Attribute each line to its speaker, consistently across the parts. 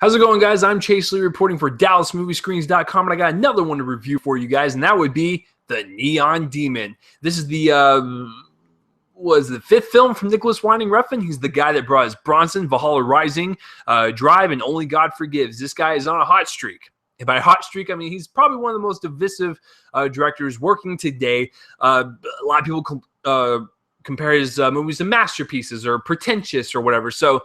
Speaker 1: How's it going, guys? I'm Chase Lee reporting for DallasMovieScreens.com, and I got another one to review for you guys, and that would be The Neon Demon. This is the fifth film from Nicholas Winding Refn. He's the guy that brought us Bronson, Valhalla Rising, Drive, and Only God Forgives. This guy is on a hot streak. And by hot streak, I mean he's probably one of the most divisive directors working today. A lot of people compare his movies to masterpieces or pretentious or whatever. So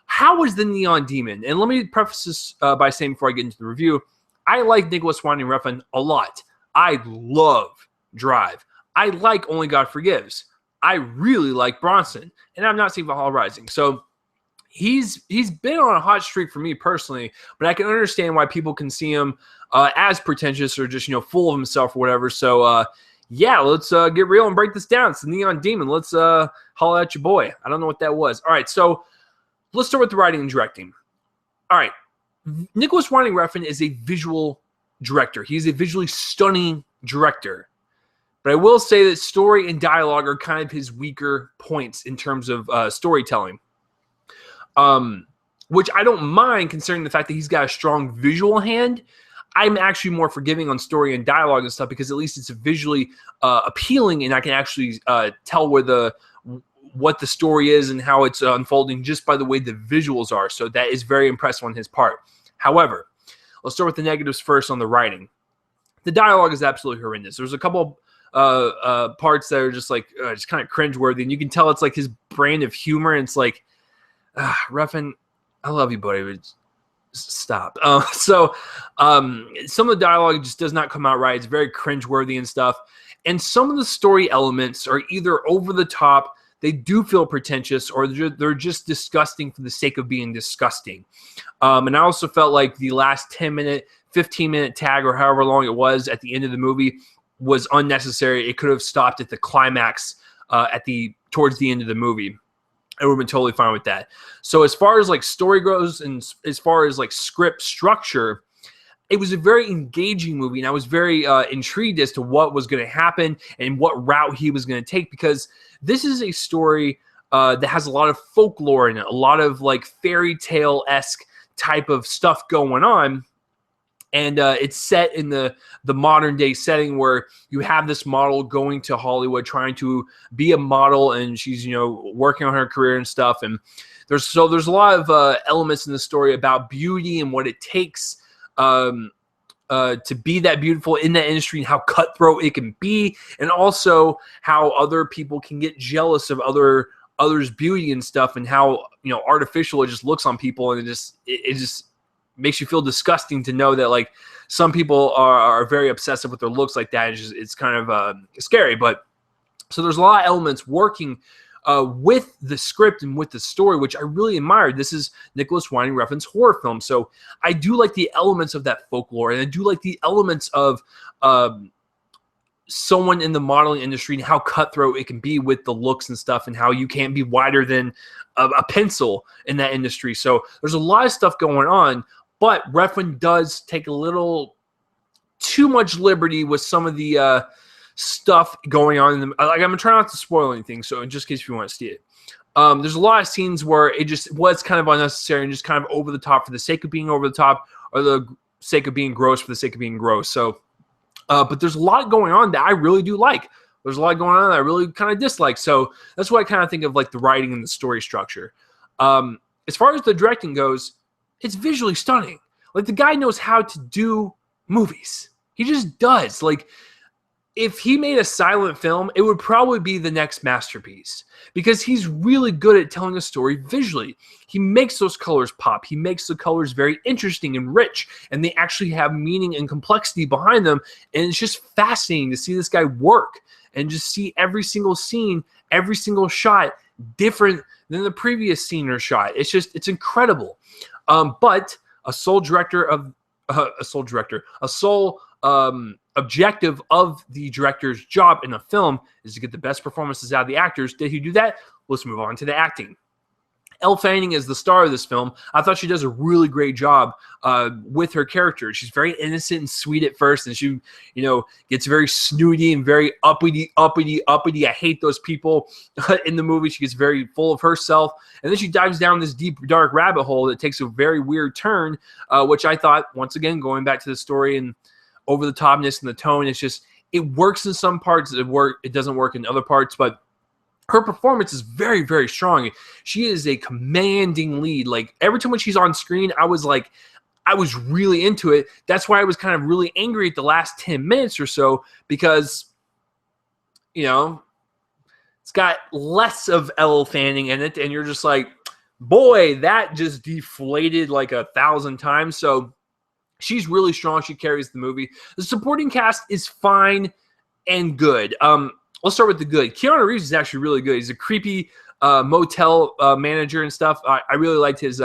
Speaker 1: how is The Neon Demon? And let me preface this by saying before I get into the review, I like Nicholas Winding Refn a lot. I love Drive. I like Only God Forgives. I really like Bronson. And I'm not seeing Valhalla Rising. So he's been on a hot streak for me personally, but I can understand why people can see him as pretentious or just, full of himself or whatever. So, yeah, let's get real and break this down. It's The Neon Demon. Let's holler at your boy. I don't know what that was. All right, so let's start with the writing and directing. All right. Nicholas Winding Refn is a visual director. He's a visually stunning director. But I will say that story and dialogue are kind of his weaker points in terms of storytelling. Which I don't mind considering the fact that he's got a strong visual hand. I'm actually more forgiving on story and dialogue and stuff because at least it's visually appealing and I can actually tell what the story is and how it's unfolding just by the way the visuals are. So that is very impressive on his part. However, let's start with the negatives first on the writing. The dialogue is absolutely horrendous. There's a couple parts that are just like just kind of cringeworthy, and you can tell it's like his brand of humor. And it's like, Refn, I love you, buddy, but stop. Some of the dialogue just does not come out right. It's very cringeworthy and stuff. And some of the story elements are either over the top, they do feel pretentious, or they're just disgusting for the sake of being disgusting. And I also felt like the last 10-minute, 15-minute tag or however long it was at the end of the movie was unnecessary. It could have stopped at the climax towards the end of the movie. I would have been totally fine with that. So as far as like story goes and as far as like script structure, it was a very engaging movie, and I was very intrigued as to what was going to happen and what route he was going to take, because this is a story that has a lot of folklore in it, a lot of like fairy tale-esque type of stuff going on. And it's set in the modern day setting where you have this model going to Hollywood trying to be a model, and she's working on her career and stuff. And there's a lot of elements in the story about beauty and what it takes to be that beautiful in that industry, and how cutthroat it can be, and also how other people can get jealous of others' beauty and stuff, and how artificial it just looks on people, and it just makes you feel disgusting to know that like some people are very obsessive with their looks like that. It's kind of scary. But so there's a lot of elements working with the script and with the story, which I really admired. This is Nicholas Winding Refn's horror film, so I do like the elements of that folklore, and I do like the elements of someone in the modeling industry and how cutthroat it can be with the looks and stuff, and how you can't be wider than a pencil in that industry. So there's a lot of stuff going on, but Refn does take a little too much liberty with some of the stuff going on. I'm going to try not to spoil anything, so in just case you want to see it. There's a lot of scenes where it just was kind of unnecessary and just kind of over the top for the sake of being over the top, or the sake of being gross for the sake of being gross. So, but there's a lot going on that I really do like. There's a lot going on that I really kind of dislike. So that's what I kind of think of like the writing and the story structure. As far as the directing goes, it's visually stunning. Like, the guy knows how to do movies. He just does. Like, if he made a silent film, it would probably be the next masterpiece, because he's really good at telling a story visually. He makes those colors pop. He makes the colors very interesting and rich, and they actually have meaning and complexity behind them. And it's just fascinating to see this guy work and just see every single scene, every single shot different than the previous scene or shot. It's incredible. But a sole objective of the director's job in a film is to get the best performances out of the actors. Did he do that? Let's move on to the acting. Elle Fanning is the star of this film. I thought she does a really great job with her character. She's very innocent and sweet at first, and she, gets very snooty and very uppity. I hate those people in the movie. She gets very full of herself, and then she dives down this deep, dark rabbit hole that takes a very weird turn, which I thought, once again, going back to the story and over the topness and the tone, it works in some parts. It doesn't work in other parts, but her performance is very, very strong. She is a commanding lead. Like, every time when she's on screen, I was really into it. That's why I was kind of really angry at the last 10 minutes or so, because, it's got less of Elle Fanning in it, and you're just like, boy, that just deflated like 1,000 times. So she's really strong. She carries the movie. The supporting cast is fine and good. Let's start with the good. Keanu Reeves is actually really good. He's a creepy motel manager and stuff. I really liked his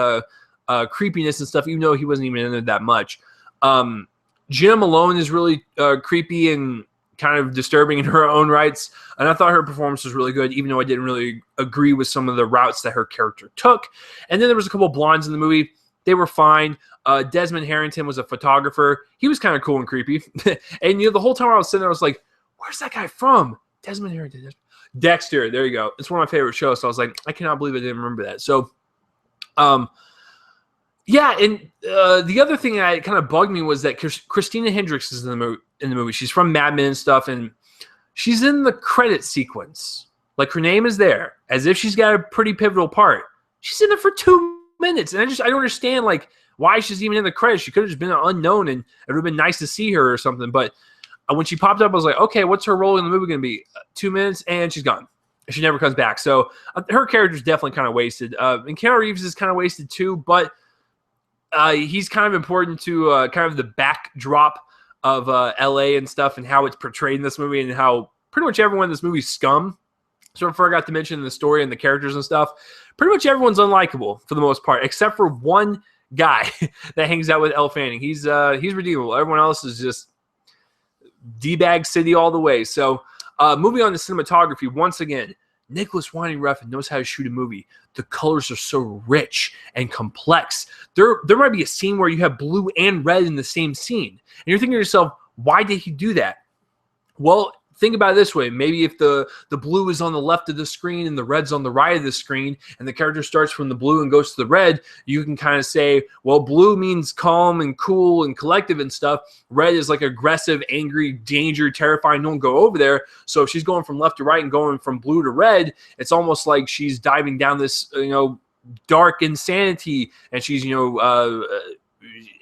Speaker 1: creepiness and stuff, even though he wasn't even in it that much. Jenna Malone is really creepy and kind of disturbing in her own rights, and I thought her performance was really good, even though I didn't really agree with some of the routes that her character took. And then there was a couple of blondes in the movie. They were fine. Desmond Harrington was a photographer. He was kind of cool and creepy. And the whole time I was sitting there, I was like, where's that guy from? Desmond Harrington. Dexter. There you go. It's one of my favorite shows. So I was like, I cannot believe I didn't remember that. So, yeah. And the other thing that kind of bugged me was that Christina Hendricks is in the movie. She's from Mad Men and stuff, and she's in the credit sequence. Like, her name is there, as if she's got a pretty pivotal part. She's in it for 2 minutes, and I don't understand like why she's even in the credits. She could have just been an unknown, and it would have been nice to see her or something. But when she popped up, I was like, okay, what's her role in the movie going to be? 2 minutes, and she's gone. She never comes back. So her character's definitely kind of wasted. And Keanu Reeves is kind of wasted too, but he's kind of important to kind of the backdrop of LA and stuff, and how it's portrayed in this movie, and how pretty much everyone in this movie is scum. So I forgot to mention the story and the characters and stuff. Pretty much everyone's unlikable for the most part, except for one guy that hangs out with Elle Fanning. He's redeemable. Everyone else is just D-bag city all the way. So moving on to cinematography, once again, Nicholas Winding Refn knows how to shoot a movie. The colors are so rich and complex. There might be a scene where you have blue and red in the same scene, and you're thinking to yourself, why did he do that? Well, think about it this way. Maybe if the blue is on the left of the screen and the red's on the right of the screen, and the character starts from the blue and goes to the red, you can kind of say, well, blue means calm and cool and collective and stuff. Red is like aggressive, angry, danger, terrifying. Don't go over there. So if she's going from left to right and going from blue to red, it's almost like she's diving down this, dark insanity, and she's,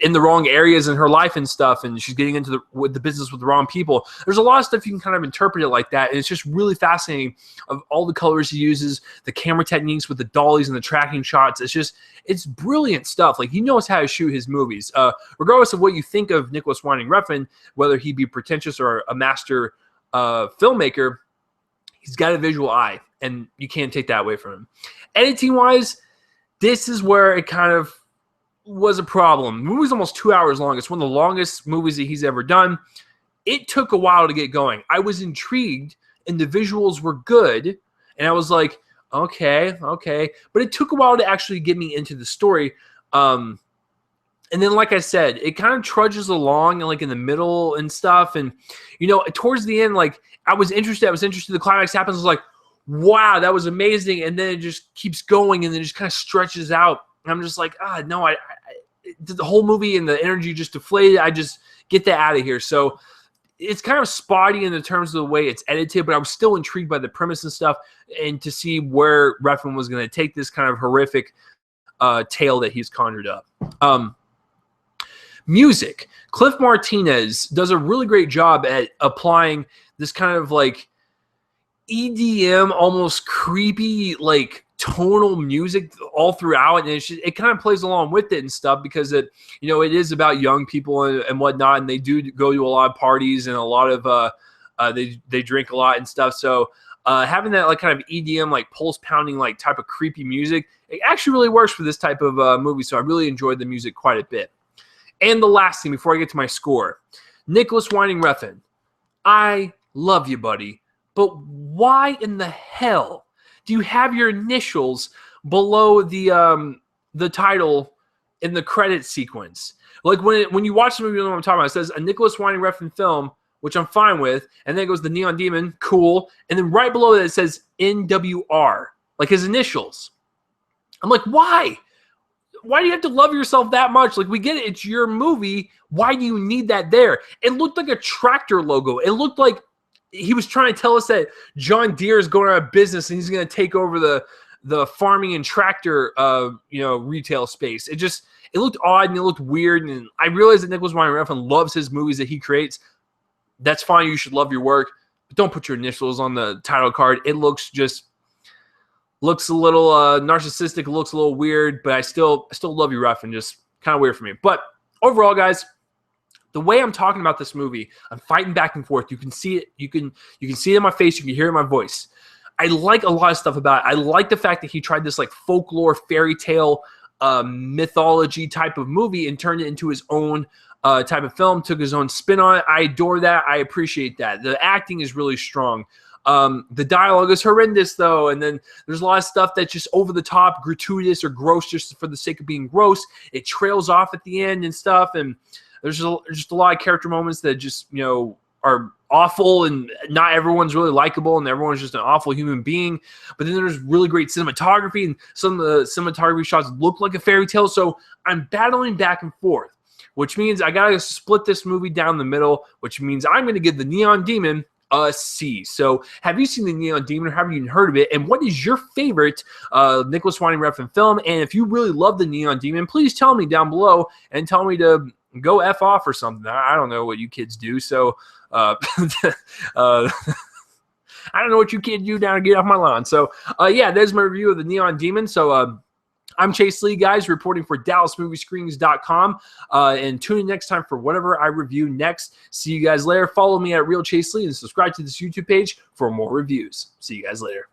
Speaker 1: in the wrong areas in her life and stuff, and she's getting into the business with the wrong people. There's a lot of stuff you can kind of interpret it like that, and it's just really fascinating of all the colors he uses, the camera techniques with the dollies and the tracking shots. It's brilliant stuff. Like, he knows how to shoot his movies. Regardless of what you think of Nicholas Winding Refn, whether he be pretentious or a master filmmaker, he's got a visual eye, and you can't take that away from him. Editing-wise, this is where it kind of was a problem. The movie's almost 2 hours long. It's one of the longest movies that he's ever done. It took a while to get going. I was intrigued, and the visuals were good, and I was like, okay. But it took a while to actually get me into the story. And then, like I said, it kind of trudges along, and like in the middle and stuff. And, towards the end, like, I was interested. The climax happens. I was like, wow, that was amazing. And then it just keeps going, and then it just kind of stretches out. And I'm just like, no, the whole movie and the energy just deflated. I just get that out of here. So it's kind of spotty in the terms of the way it's edited, but I was still intrigued by the premise and stuff, and to see where Refn was going to take this kind of horrific tale that he's conjured up. Music. Cliff Martinez does a really great job at applying this kind of like EDM, almost creepy, like tonal music all throughout, and it kind of plays along with it and stuff, because it is about young people and whatnot, and they do go to a lot of parties, and a lot of they drink a lot and stuff. So having that like kind of EDM, like pulse pounding, like type of creepy music, it actually really works for this type of movie. So I really enjoyed the music quite a bit. And the last thing before I get to my score, Nicholas Winding Refn, I love you, buddy, but why in the hell do you have your initials below the title in the credit sequence. Like when you watch the movie, you know what I'm talking about. It says a Nicholas Winding Refn film, which I'm fine with, and then it goes the Neon Demon, cool, and then right below that it says NWR, like his initials. I'm like, why? Why do you have to love yourself that much? Like, we get it, it's your movie. Why do you need that there? It looked like a tractor logo. It looked like he was trying to tell us that John Deere is going out of business and he's going to take over the farming and tractor retail space. It looked odd and it looked weird, and I realized that Nicholas Winding Refn loves his movies that he creates. That's fine. You should love your work, but don't put your initials on the title card. It looks a little narcissistic. It looks a little weird, but I still love you, Refn. Just kind of weird for me. But overall, guys, the way I'm talking about this movie, I'm fighting back and forth. You can see it. You can see it in my face. You can hear it in my voice. I like a lot of stuff about it. I like the fact that he tried this like folklore, fairy tale, mythology type of movie and turned it into his own type of film, took his own spin on it. I adore that. I appreciate that. The acting is really strong. The dialogue is horrendous, though, and then there's a lot of stuff that's just over the top, gratuitous or gross just for the sake of being gross. It trails off at the end and stuff, and there's just a lot of character moments that just, are awful, and not everyone's really likable, and everyone's just an awful human being. But then there's really great cinematography, and some of the cinematography shots look like a fairy tale, so I'm battling back and forth, which means I gotta split this movie down the middle, which means I'm going to give the Neon Demon a C. So have you seen the Neon Demon, or have you even heard of it? And what is your favorite Nicholas Winding Refn film? And if you really love the Neon Demon, please tell me down below and tell me to go F off or something. I don't know what you kids do. So I don't know what you kids do down to get off my lawn. So yeah, there's my review of the Neon Demon. So I'm Chase Lee, guys, reporting for DallasMovieScreenings.com. And tune in next time for whatever I review next. See you guys later. Follow me at Real Chase Lee and subscribe to this YouTube page for more reviews. See you guys later.